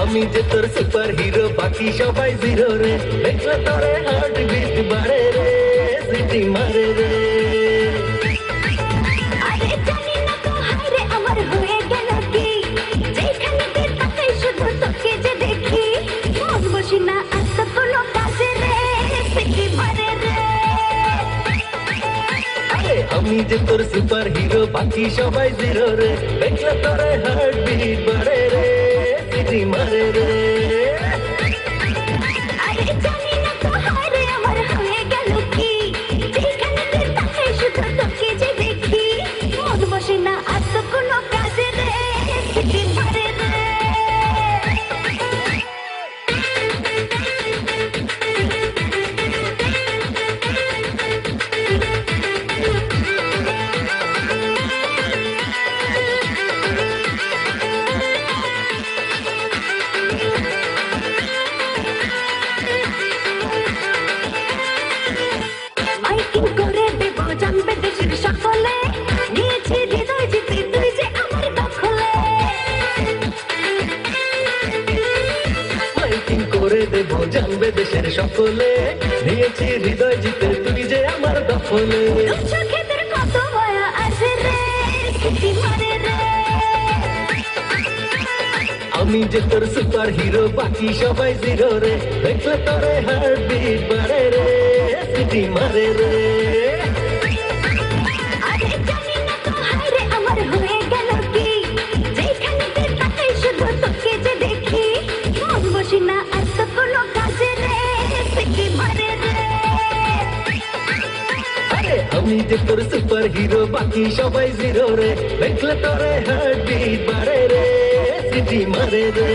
আমি যে তোর সুপার হিরো বাকি সবাই জিরো রে দেখলে তোরে হার্ট বিট বাড়ে রে সিটি মারে রে আরে জানি না তো হায়রে আমার হয়ে গেল কি যেখানে তুই তাকাই শুধু তোকে যে দেখি মন বসি না আর তো কোনো কাজে রে সিটি মারে রে আরে আমি যে তোর সুপার হিরো বাকি সবাই জিরো রে দেখলে তোরে হার্ট বিট বাড়ে রে সিটি মারে রে আরে জানি না তো হায়রে আমার হয়ে গেল কি যেখানে তুই তাকাই শুধু তোকে যে দেখি মন বসে না আর তো কোনো কাজে রে সিটি মারে রে মাইকিং করে দেব জানবে দেশের সকলে নিয়েছি হৃদয় জিতে তুই যে আমার দখলে মাইকিং করে দেব জানবে দেশের সকলে নিয়েছি হৃদয় জিতে তুই যে আমার দখলে তোর চোখে তোর কত মায়া আছে রে সিটি মারে রে আমি যে তোর সুপার হিরো বাকি সবাই জিরো রে দেখলে তোরে হার্ট বিট বাড়ে রে সিটি মারে রে আরে জানি না তো হায়রে আমার হয়ে গেল কি যেখানে তুই তাকাই শুধু তোকে যে দেখি মন বসি না আর তো কোনো কাজে রে সিটি মারে রে আরে আমি যে তোর সুপার হিরো বাকি সবাই জিরো রে দেখলে তোরে হার্ট বিট বাড়ে রে সিটি মারে রে